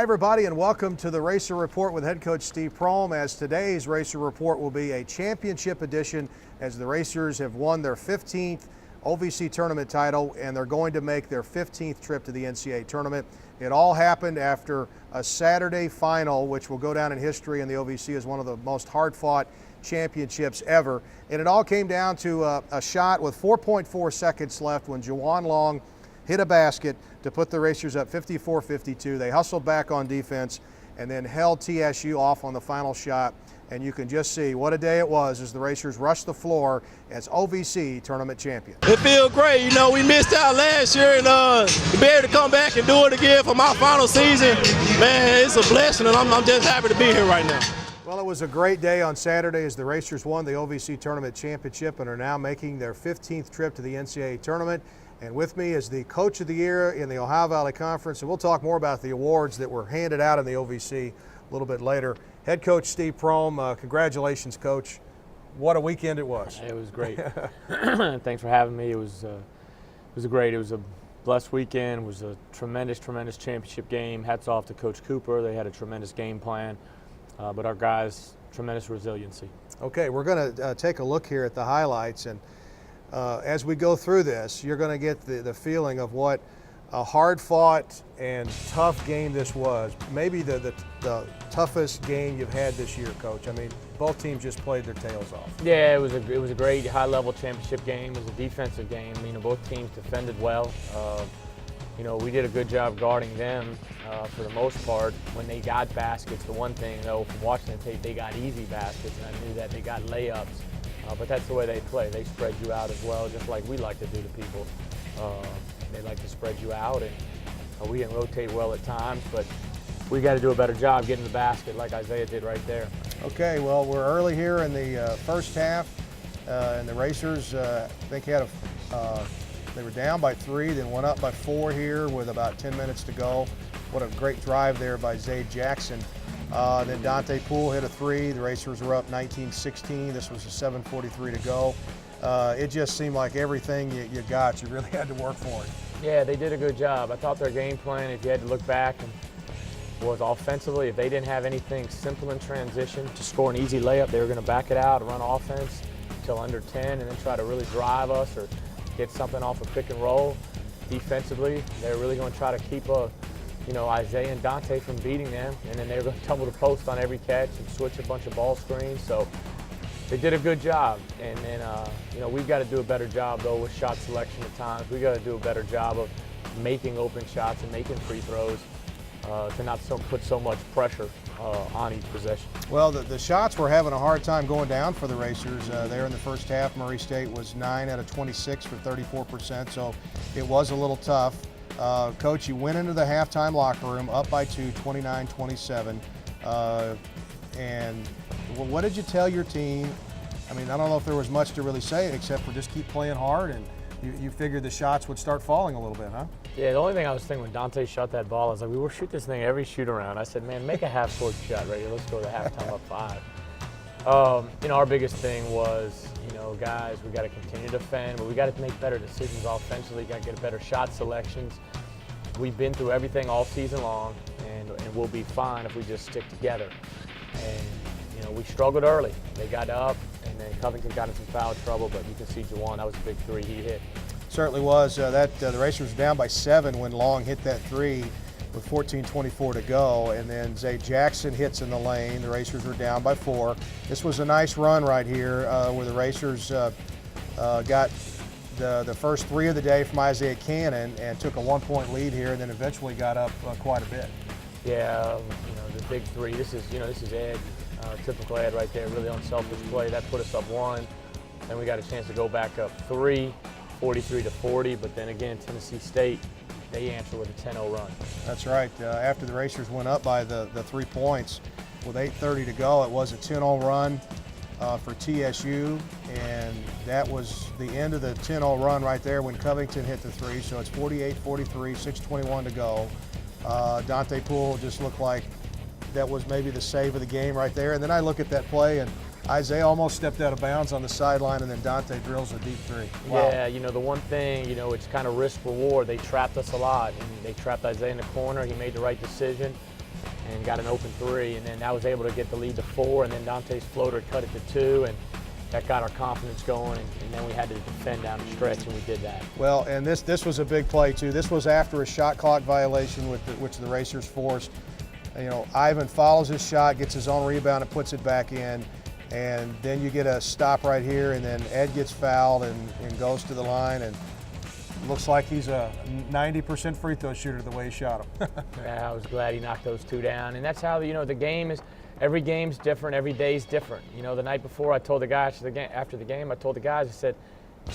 everybody, and welcome to the Racer Report with head coach Steve Prohm. As today's Racer Report will be a championship edition, as the Racers have won their 15th OVC tournament title and they're going to make their 15th trip to the NCAA tournament. It all happened after a Saturday final, which will go down in history in the OVC as one of the most hard-fought championships ever. And it all came down to a shot with 4.4 seconds left when Juwan Long hit a basket to put the Racers up 54-52. They hustled back on defense and then held TSU off on the final shot. And you can just see what a day it was as the Racers rushed the floor as OVC tournament champions. It feels great. You know, we missed out last year, and to be able to come back and do it again for my final season, man, it's a blessing, and I'm just happy to be here right now. Well, it was a great day on Saturday as the Racers won the OVC tournament championship and are now making their 15th trip to the NCAA tournament. And with me is the Coach of the Year in the Ohio Valley Conference, and we'll talk more about the awards that were handed out in the OVC a little bit later. Head coach Steve Prohm, congratulations, Coach. What a weekend it was. It was great. Thanks for having me. It was great. It was a blessed weekend. It was a tremendous championship game. Hats off to Coach Cooper. They had a tremendous game plan, but our guys, tremendous resiliency. Okay, we're going to take a look here at the highlights, and as we go through this, you're going to get the feeling of what a hard-fought and tough game this was. Maybe the toughest game you've had this year, Coach. I mean, both teams just played their tails off. Yeah, it was a great high-level championship game. It was a defensive game. You know, both teams defended well. You know, we did a good job guarding them for the most part. When they got baskets, the one thing, though, from watching the tape, they got easy baskets, and I knew that they got layups. But that's the way they play. They spread you out as well, just like we like to do to people. They like to spread you out, and we didn't rotate well at times, but we got to do a better job getting the basket like Isaiah did right there. Okay, well, we're early here in the first half, and the Racers, I think, they were down by 3, then went up by 4 here with about 10 minutes to go. What a great drive there by Zay Jackson. Then Dante Poole hit a 3. The Racers were up 19-16. This was a 7:43 to go. It just seemed like everything you got, you really had to work for it. Yeah, they did a good job. I thought their game plan, if you had to look back, was offensively, if they didn't have anything simple in transition to score an easy layup, they were going to back it out, run offense until under 10, and then try to really drive us or get something off a pick and roll. Defensively, they were really going to try to keep Isaiah and Dante from beating them, and then they were going to tumble the post on every catch and switch a bunch of ball screens. So they did a good job, and then we've got to do a better job though with shot selection at times. We got to do a better job of making open shots and making free throws to not put so much pressure on each possession. Well, the shots were having a hard time going down for the Racers. There in the first half, Murray State was 9 out of 26 for 34%, so it was a little tough. Coach, you went into the halftime locker room up by 2, 29-27. And what did you tell your team? I mean, I don't know if there was much to really say except for just keep playing hard, and you figured the shots would start falling a little bit, huh? Yeah, the only thing I was thinking when Dante shot that ball, I was like, we will shoot this thing every shoot around. I said, man, make a half-court shot right here. Let's go to halftime up 5. Our biggest thing was, guys, we got to continue to defend, but we got to make better decisions offensively. Got to get better shot selections. We've been through everything all season long, and we'll be fine if we just stick together. And we struggled early. They got up, and then Covington got in some foul trouble, but you can see Juwan, that was a big 3 he hit. Certainly was. The Racers were down by 7 when Long hit that 3 with 14:24 to go, and then Zay Jackson hits in the lane. The Racers were down by 4. This was a nice run right here where the Racers got the first 3 of the day from Isaiah Cannon and took a 1-point lead here, and then eventually got up quite a bit. Yeah, the big 3. This is Ed, typical Ed right there. Really unselfish play that put us up 1. Then we got a chance to go back up 3, 43-40. But then again, Tennessee State, they answer with a 10-0 run. That's right. After the Racers went up by the 3 points with 8:30 to go, it was a 10-0 run for TSU, and that was the end of the 10-0 run right there when Covington hit the 3. So it's 48-43, 6:21 to go. Dante Poole just looked like that was maybe the save of the game right there. And then I look at that play, and Isaiah almost stepped out of bounds on the sideline, and then Dante drills a deep 3. Wow. Yeah, the one thing, it's kind of risk reward. They trapped us a lot, and they trapped Isaiah in the corner. He made the right decision. and got an open 3, and then I was able to get the lead to 4, and then Dante's floater cut it to 2, and that got our confidence going, and then we had to defend down the stretch, and we did that. Well, and this was a big play too. This was after a shot clock violation which the Racers forced. You know, Ivan follows his shot, gets his own rebound, and puts it back in. And then you get a stop right here, and then Ed gets fouled and goes to the line, and looks like he's a 90% free throw shooter the way he shot him. Yeah, I was glad he knocked those 2 down, and that's how the game is. Every game's different, every day's different. You know, the night before I told the guys after the game, I told the guys, I said,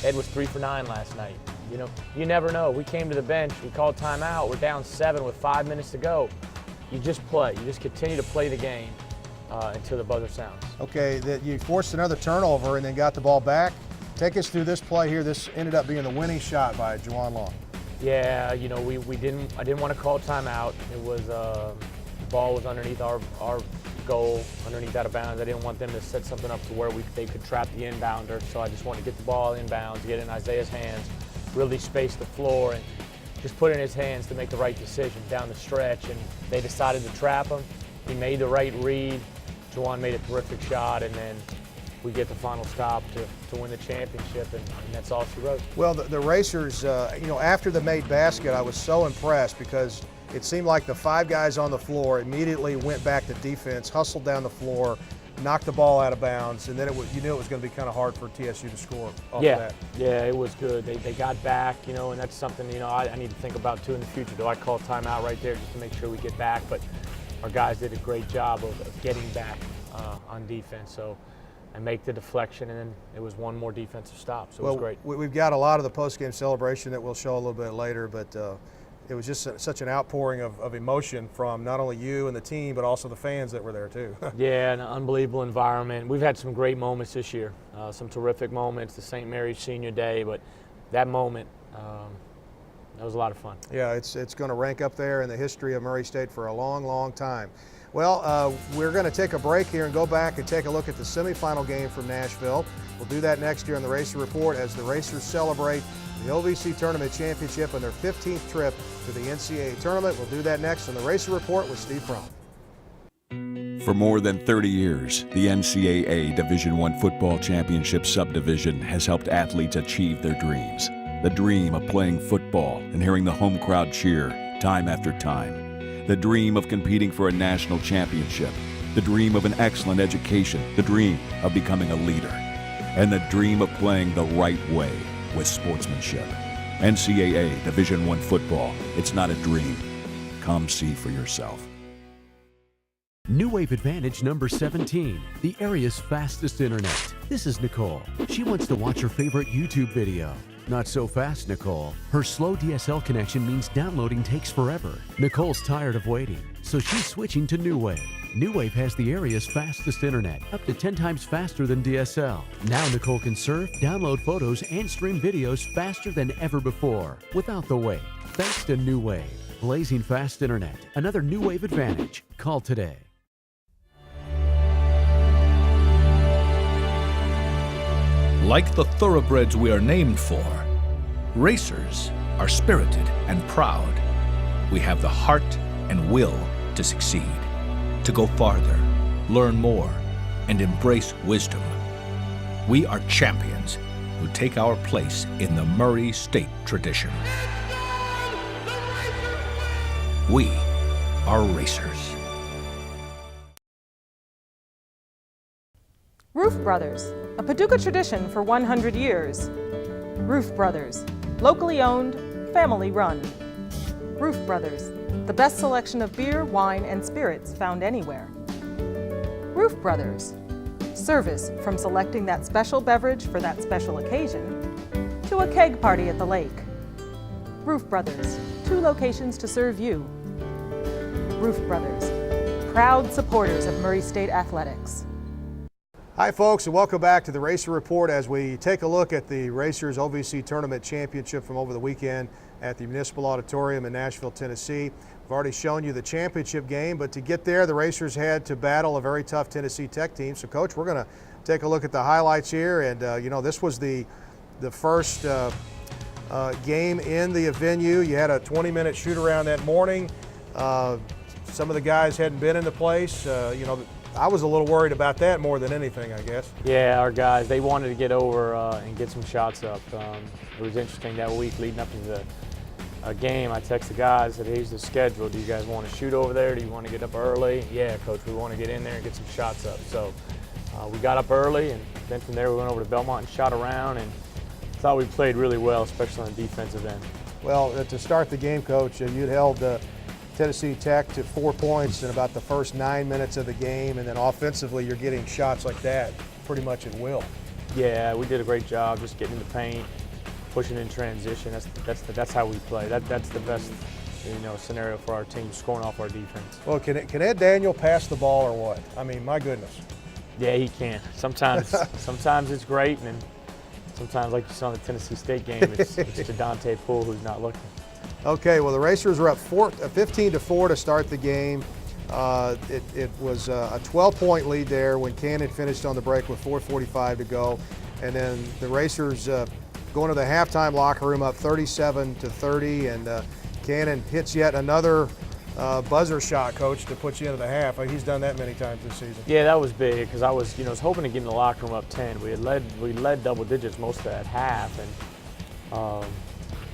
Ed was 3 for 9 last night. You know, you never know. We came to the bench, we called timeout, we're down 7 with 5 minutes to go. You just play, you just continue to play the game until the buzzer sounds. Okay, that you forced another turnover and then got the ball back. Take us through this play here. This ended up being the winning shot by Juwan Long. Yeah, you know, I didn't want to call timeout. It was the ball was underneath our goal, underneath out of bounds. I didn't want them to set something up to where they could trap the inbounder, so I just wanted to get the ball inbounds, get it in Isaiah's hands, really space the floor, and just put it in his hands to make the right decision down the stretch. And they decided to trap him. He made the right read. Juwan made a terrific shot, and then we get the final stop to win the championship, and that's all she wrote. Well, the Racers, you know, after the made basket, I was so impressed because it seemed like the 5 guys on the floor immediately went back to defense, hustled down the floor, knocked the ball out of bounds, and then you knew it was going to be kind of hard for TSU to score off of that. Yeah, it was good. They got back, you know, and that's something, you know, I need to think about too in the future. Do I call timeout right there just to make sure we get back? But our guys did a great job of getting back on defense. So I make the deflection, and then it was one more defensive stop, so it was great. We've got a lot of the post-game celebration that we'll show a little bit later, but it was just such an outpouring of emotion from not only you and the team, but also the fans that were there too. Yeah, an unbelievable environment. We've had some great moments this year, some terrific moments, the St. Mary's Senior Day, but that moment, that was a lot of fun. Yeah, it's going to rank up there in the history of Murray State for a long, long time. Well, we're going to take a break here and go back and take a look at the semifinal game from Nashville. We'll do that next year on the Racer Report as the Racers celebrate the OVC Tournament Championship and their 15th trip to the NCAA Tournament. We'll do that next on the Racer Report with Steve Prohm. For more than 30 years, the NCAA Division I Football Championship Subdivision has helped athletes achieve their dreams. The dream of playing football and hearing the home crowd cheer time after time. The dream of competing for a national championship. The dream of an excellent education. The dream of becoming a leader. And the dream of playing the right way with sportsmanship. NCAA Division I football. It's not a dream. Come see for yourself. New Wave Advantage number 17, the area's fastest internet. This is Nicole. She wants to watch her favorite YouTube video. Not so fast, Nicole. Her slow DSL connection means downloading takes forever. Nicole's tired of waiting, so she's switching to New Wave. New Wave has the area's fastest internet, up to 10 times faster than DSL. Now Nicole can surf, download photos, and stream videos faster than ever before, without the wait. Thanks to New Wave. Blazing fast internet. Another New Wave Advantage. Call today. Like the thoroughbreds we are named for, racers are spirited and proud. We have the heart and will to succeed, to go farther, learn more, and embrace wisdom. We are champions who take our place in the Murray State tradition. We are racers. Roof Brothers, a Paducah tradition for 100 years. Roof Brothers, locally owned, family run. Roof Brothers, the best selection of beer, wine, and spirits found anywhere. Roof Brothers, service from selecting that special beverage for that special occasion to a keg party at the lake. Roof Brothers, 2 locations to serve you. Roof Brothers, proud supporters of Murray State Athletics. Hi folks, and welcome back to the Racer Report as we take a look at the Racers OVC Tournament Championship from over the weekend at the Municipal Auditorium in Nashville, Tennessee. We've already shown you the championship game, but to get there, the Racers had to battle a very tough Tennessee Tech team. So Coach, we're going to take a look at the highlights here, and you know, this was the first game in the venue. You had a 20-minute shoot around that morning. some of the guys hadn't been in the place. You know, I was a little worried about that more than anything, I guess. Yeah, our guys, they wanted to get over and get some shots up. It was interesting that week leading up to the game. I texted the guys, said, here's the schedule. Do you guys want to shoot over there? Do you want to get up early? Yeah, coach, we want to get in there and get some shots up. So we got up early, and then from there we went over to Belmont and shot around, and thought we played really well, especially on the defensive end. Well, to start the game, Coach, you'd held Tennessee Tech to 4 points in about the first 9 minutes of the game, and then offensively you're getting shots like that pretty much at will. Yeah, we did a great job just getting in the paint, pushing in transition. That's how we play. That's the best, you know, scenario for our team, scoring off our defense. Well, can Ed Daniel pass the ball or what? I mean, my goodness. Yeah, he can. Sometimes it's great, and then sometimes, like you saw in the Tennessee State game, it's to Dante Poole who's not looking. Okay, well, the Racers were up 15-4 to start the game. It was a 12-point lead there when Cannon finished on the break with 4:45 to go. And then the Racers going to the halftime locker room up 37-30, and Cannon hits yet another buzzer shot, Coach, to put you into the half. He's done that many times this season. Yeah, that was big because I was hoping to get in the locker room up 10. We led double digits most of that half, and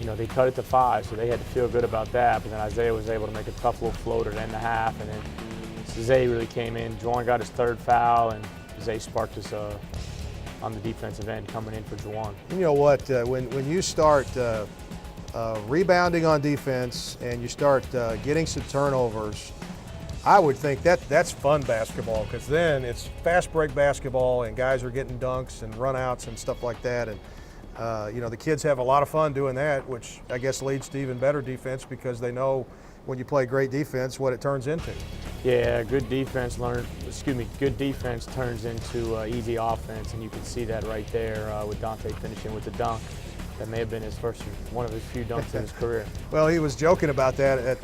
you know, they cut it to 5, so they had to feel good about that. But then Isaiah was able to make a tough little floater to end the half, and then Zay really came in. Juwan got his 3rd foul, and Zay sparked us on the defensive end coming in for Juwan. You know what? When you start rebounding on defense and you start getting some turnovers, I would think that's fun basketball, because then it's fast break basketball and guys are getting dunks and runouts and stuff like that. And you know, the kids have a lot of fun doing that, which I guess leads to even better defense, because they know when you play great defense what it turns into. Yeah, good defense turns into easy offense, and you can see that right there with Dante finishing with the dunk. That may have been one of his few dunks in his career. Well, he was joking about that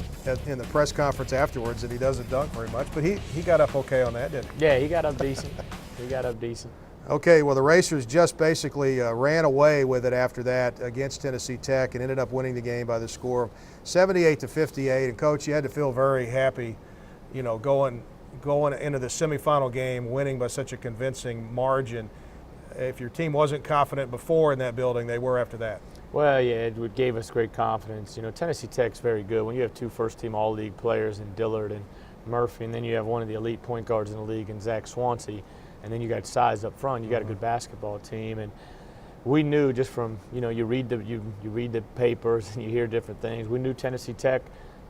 in the press conference afterwards, that he doesn't dunk very much, but he got up okay on that, didn't he? Yeah, he got up decent. Okay, well, the Racers just basically ran away with it after that against Tennessee Tech and ended up winning the game by the score of 78-58. And Coach, you had to feel very happy, you know, going into the semifinal game, winning by such a convincing margin. If your team wasn't confident before in that building, they were after that. Well, yeah, it gave us great confidence. You know, Tennessee Tech's very good. When you have 2 first-team All-League players in Dillard and Murphy, and then you have one of the elite point guards in the league in Zach Swansea, and then you got size up front, you got a good basketball team. And we knew just from, you know, you read the papers and you hear different things. We knew Tennessee Tech,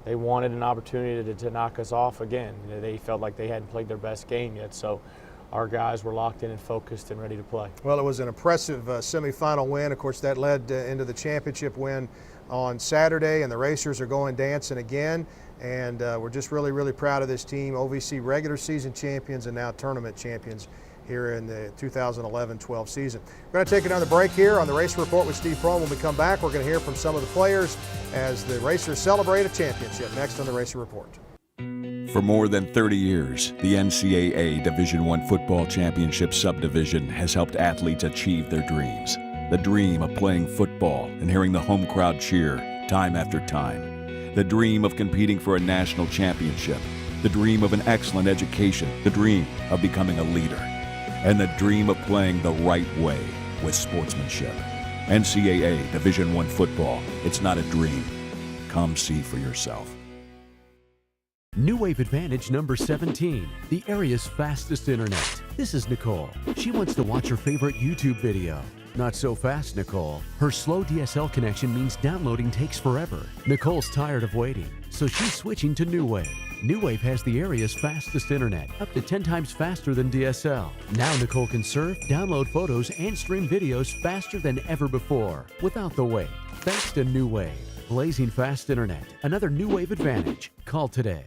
they wanted an opportunity to knock us off again. You know, they felt like they hadn't played their best game yet. So our guys were locked in and focused and ready to play. Well, it was an impressive semifinal win. Of course, that led into the championship win on Saturday, and the Racers are going dancing again. And we're just really, really proud of this team, OVC regular season champions and now tournament champions here in the 2011-12 season. We're going to take another break here on the Race Report with Steve Prohm. When we come back, we're going to hear from some of the players as the Racers celebrate a championship. Next on the Racer Report. For more than 30 years, the NCAA Division I Football Championship Subdivision has helped athletes achieve their dreams. The dream of playing football and hearing the home crowd cheer time after time. The dream of competing for a national championship. The dream of an excellent education. The dream of becoming a leader. And the dream of playing the right way with sportsmanship. NCAA Division I football. It's not a dream. Come see for yourself. New Wave Advantage number 17, the area's fastest internet. This is Nicole. She wants to watch her favorite YouTube video. Not so fast, Nicole. Her slow DSL connection means downloading takes forever. Nicole's tired of waiting, so she's switching to New Wave. New Wave has the area's fastest internet, up to 10 times faster than DSL. Now Nicole can surf, download photos, and stream videos faster than ever before, without the wait. Thanks to New Wave. Blazing fast internet. Another New Wave Advantage. Call today.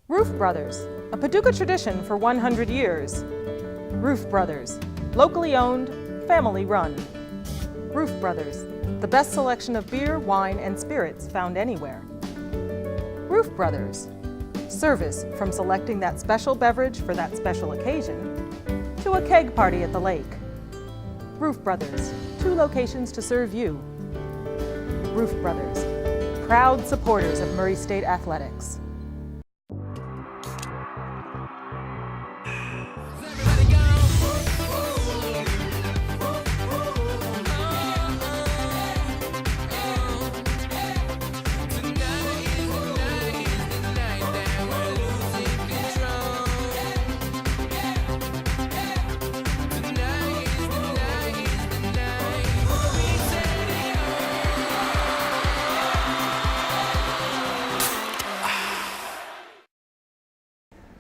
Roof Brothers, a Paducah tradition for 100 years. Roof Brothers, locally owned, family run. Roof Brothers, the best selection of beer, wine, and spirits found anywhere. Roof Brothers, service from selecting that special beverage for that special occasion to a keg party at the lake. Roof Brothers, 2 locations to serve you. Roof Brothers, proud supporters of Murray State Athletics.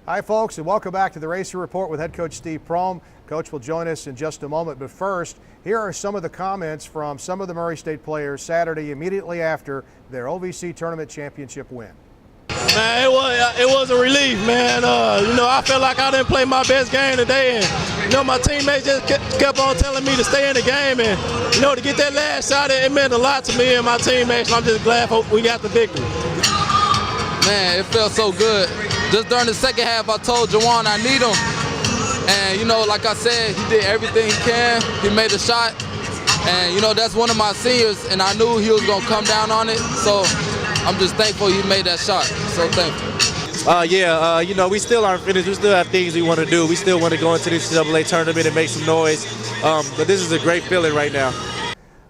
Hi, folks, and welcome back to the Racer Report with head coach Steve Prohm. Coach will join us in just a moment, but first, here are some of the comments from some of the Murray State players Saturday immediately after their OVC tournament championship win. Man, it was a relief, man. I felt like I didn't play my best game today, and my teammates just kept on telling me to stay in the game, and to get that last shot, it meant a lot to me and my teammates. And I'm just glad we got the victory. Man, it felt so good. Just during the second half, I told Jawan I need him. And, like I said, he did everything he can. He made a shot. And, that's one of my seniors, and I knew he was going to come down on it. So I'm just thankful he made that shot. So thankful. We still aren't finished. We still have things we want to do. We still want to go into this NCAA tournament and make some noise. But this is a great feeling right now.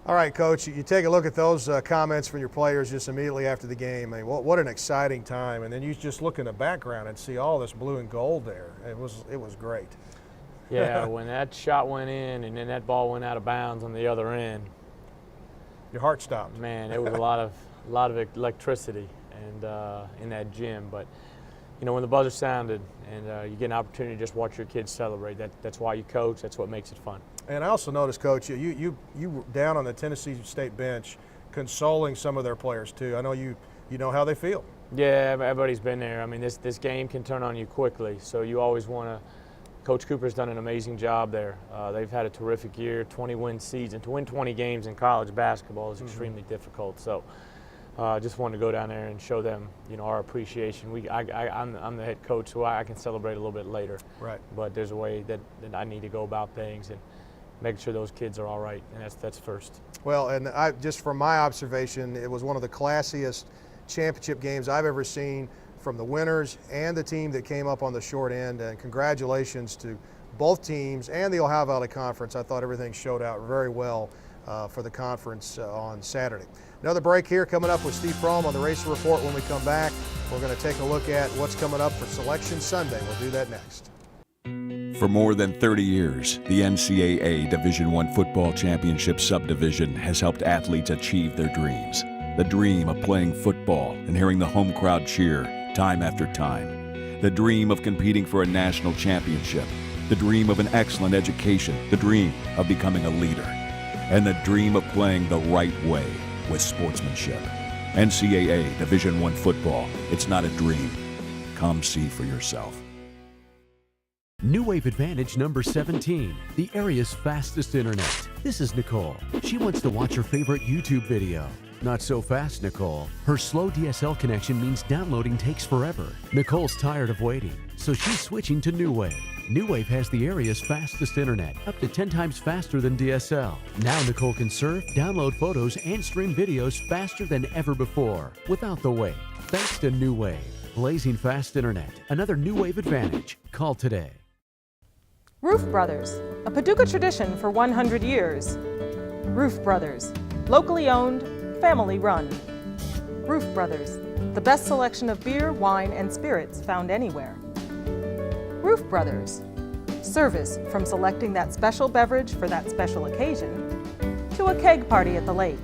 All right, Coach, you take a look at those comments from your players just immediately after the game. I mean, what an exciting time. And then you just look in the background and see all this blue and gold there. It was great. Yeah, when that shot went in and then that ball went out of bounds on the other end, your heart stopped. Man, it was a lot of electricity and in that gym. But when the buzzer sounded and you get an opportunity to just watch your kids celebrate, that's why you coach. That's what makes it fun. And I also noticed, Coach, you were down on the Tennessee State bench consoling some of their players too. I know you know how they feel. Yeah, everybody's been there. I mean, this game can turn on you quickly, so you always want to. Coach Cooper's done an amazing job there. They've had a terrific year, 20-win season. To win 20 games in college basketball is extremely difficult. So just wanted to go down there and show them, our appreciation. I'm the head coach, so I can celebrate a little bit later. Right. But there's a way that I need to go about things and making sure those kids are all right, and that's first. Well, and just from my observation, it was one of the classiest championship games I've ever seen from the winners and the team that came up on the short end. And congratulations to both teams and the Ohio Valley Conference. I thought everything showed out very well for the conference on Saturday. Another break here coming up with Steve Prohm on the Racer Report. When we come back, we're going to take a look at what's coming up for Selection Sunday. We'll do that next. For more than 30 years, the NCAA Division I Football Championship Subdivision has helped athletes achieve their dreams. The dream of playing football and hearing the home crowd cheer time after time. The dream of competing for a national championship. The dream of an excellent education. The dream of becoming a leader. And the dream of playing the right way with sportsmanship. NCAA Division I Football. It's not a dream. Come see for yourself. New Wave Advantage number 17, the area's fastest internet. This is Nicole. She wants to watch her favorite YouTube video. Not so fast, Nicole. Her slow DSL connection means downloading takes forever. Nicole's tired of waiting, so she's switching to New Wave. New Wave has the area's fastest internet, up to 10 times faster than DSL. Now Nicole can surf, download photos, and stream videos faster than ever before, without the wait. Thanks to New Wave. Blazing fast internet. Another New Wave Advantage. Call today. Roof Brothers, a Paducah tradition for 100 years. Roof Brothers, locally owned, family run. Roof Brothers, the best selection of beer, wine, and spirits found anywhere. Roof Brothers, service from selecting that special beverage for that special occasion to a keg party at the lake.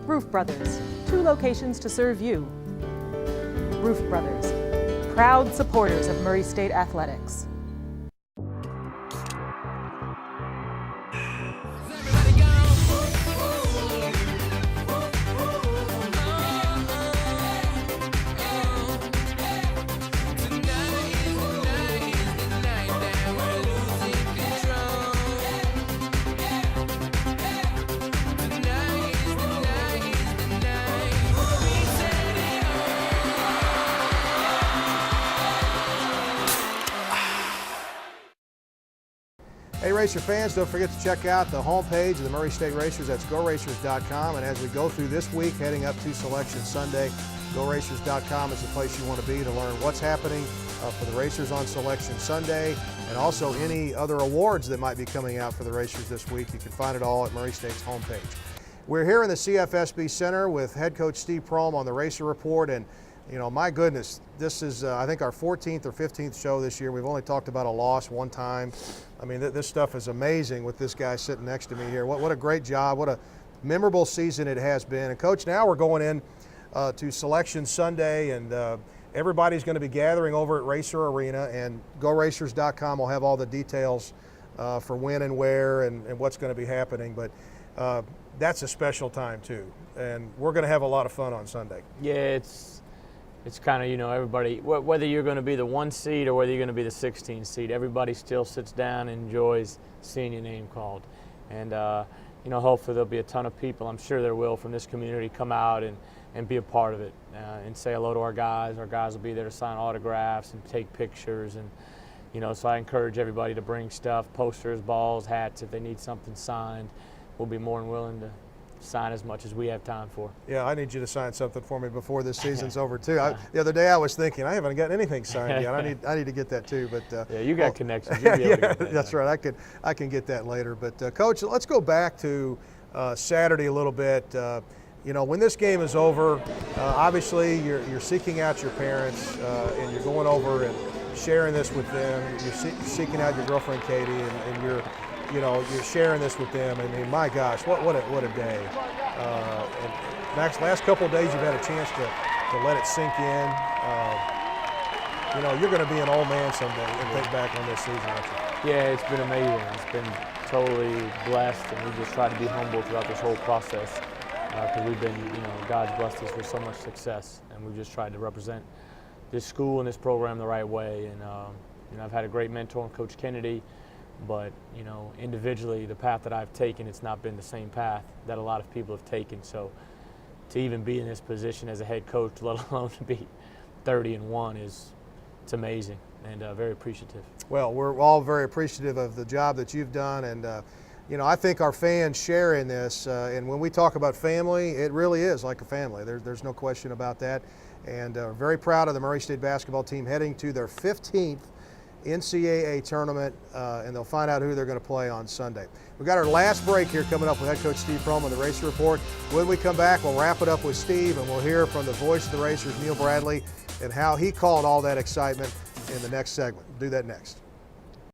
Roof Brothers, 2 locations to serve you. Roof Brothers, proud supporters of Murray State Athletics. Hey Racer fans, don't forget to check out the homepage of the Murray State Racers. That's GoRacers.com. And as we go through this week, heading up to Selection Sunday, GoRacers.com is the place you want to be to learn what's happening for the Racers on Selection Sunday, and also any other awards that might be coming out for the Racers this week. You can find it all at Murray State's homepage. We're here in the CFSB Center with head coach Steve Prohm on the Racer Report, and my goodness, this is I think our 14th or 15th show this year. We've only talked about a loss one time. I mean, this stuff is amazing with this guy sitting next to me here. What a great job. What a memorable season it has been. And Coach, now we're going in to Selection Sunday, and everybody's going to be gathering over at Racer Arena, and GoRacers.com will have all the details for when and where and what's going to be happening. But that's a special time too, and we're going to have a lot of fun on Sunday. Yeah, it's kind of, everybody, whether you're going to be the 1 seed or whether you're going to be the 16 seed, everybody still sits down and enjoys seeing your name called. And hopefully there'll be a ton of people, I'm sure there will, from this community come out and be a part of it and say hello to our guys. Our guys will be there to sign autographs and take pictures, and so I encourage everybody to bring stuff, posters, balls, hats. If they need something signed, we'll be more than willing to sign as much as we have time for. Yeah, I need you to sign something for me before this season's over too. The other day I was thinking I haven't gotten anything signed yet. I need to get that too. But yeah, you got connections. You'll be able to get that. That's right. I can get that later. But Coach, let's go back to Saturday a little bit. When this game is over, obviously you're seeking out your parents and you're going over and sharing this with them. You're seeking out your girlfriend Katie, and you're sharing this with them. I mean, my gosh, what a day. And last couple of days you've had a chance to let it sink in. You're going to be an old man someday and think back on this season, aren't you? Yeah, it's been amazing. It's been totally blessed, and we just try to be humble throughout this whole process because we've been, God's blessed us with so much success, and we've just tried to represent this school and this program the right way. And I've had a great mentor in Coach Kennedy. But, individually, the path that I've taken, it's not been the same path that a lot of people have taken. So to even be in this position as a head coach, let alone to be 30-1, it's amazing and very appreciative. Well, we're all very appreciative of the job that you've done. And, I think our fans share in this. And when we talk about family, it really is like a family. There's no question about that. And very proud of the Murray State basketball team heading to their 15th NCAA tournament, and they'll find out who they're going to play on Sunday. We've got our last break here coming up with head coach Steve Prohm on the Racer Report. When we come back, we'll wrap it up with Steve, and we'll hear from the voice of the Racers, Neil Bradley, and how he called all that excitement in the next segment. We'll do that next.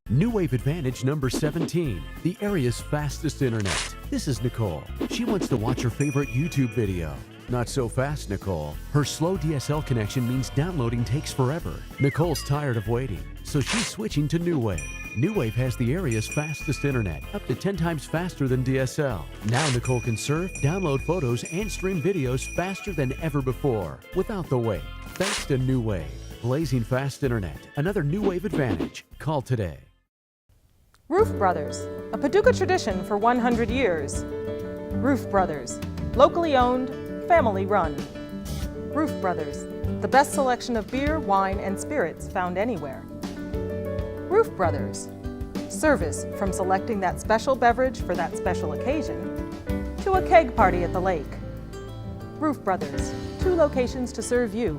New Wave Advantage number 17, the area's fastest internet. This is Nicole. She wants to watch her favorite YouTube video. Not so fast, Nicole. Her slow DSL connection means downloading takes forever. Nicole's tired of waiting, so she's switching to New Wave. New Wave has the area's fastest internet, up to 10 times faster than DSL. Now Nicole can surf, download photos, and stream videos faster than ever before, without the wait. Thanks to New Wave. Blazing fast internet. Another New Wave Advantage. Call today. Roof Brothers, a Paducah tradition for 100 years. Roof Brothers, locally owned, family run. Roof Brothers, the best selection of beer, wine, and spirits found anywhere. Roof Brothers, service from selecting that special beverage for that special occasion to a keg party at the lake. Roof Brothers, 2 locations to serve you.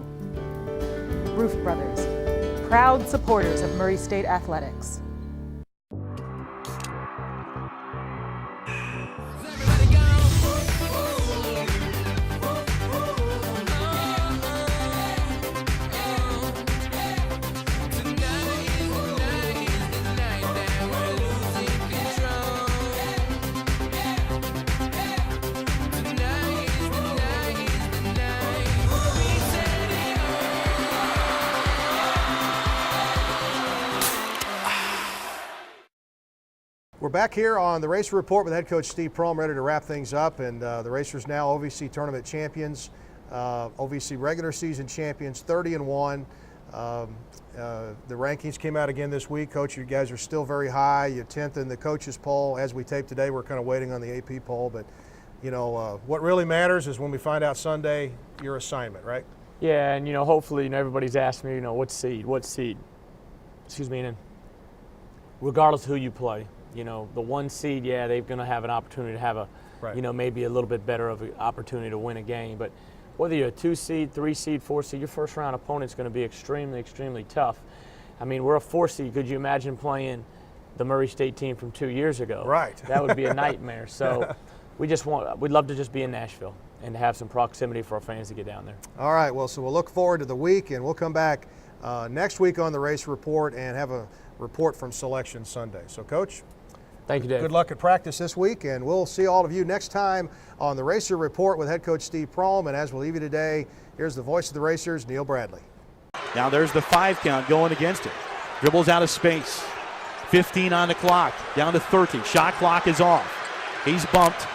Roof Brothers, proud supporters of Murray State Athletics. We're back here on the Racer Report with head coach Steve Prohm, ready to wrap things up. And the Racers now OVC tournament champions, OVC regular season champions, 30-1. The rankings came out again this week. Coach, you guys are still very high. You're 10th in the coaches poll. As we tape today, we're kind of waiting on the AP poll. But, what really matters is when we find out Sunday, your assignment, right? Yeah, and, hopefully, everybody's asked me, what seed? Excuse me, and regardless of who you play. The 1 seed, yeah, they're going to have an opportunity to have maybe a little bit better of an opportunity to win a game. But whether you're a 2 seed, 3 seed, 4 seed, your first round opponent's going to be extremely, extremely tough. I mean, we're a 4 seed. Could you imagine playing the Murray State team from 2 years ago? Right. That would be a nightmare. So we'd love to just be in Nashville and have some proximity for our fans to get down there. All right, well, so we'll look forward to the week, and we'll come back next week on the Race Report and have a report from Selection Sunday. So, Coach, thank you, Dave. Good luck at practice this week, and we'll see all of you next time on the Racer Report with head coach Steve Prohm. And as we leave you today, here's the voice of the Racers, Neil Bradley. Now there's the 5 count going against him. Dribbles out of space. 15 on the clock. Down to 30. Shot clock is off. He's bumped.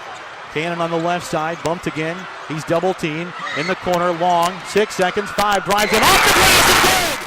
Cannon on the left side. Bumped again. He's double teamed. In the corner. Long. 6 seconds. 5. Drives it off the glass.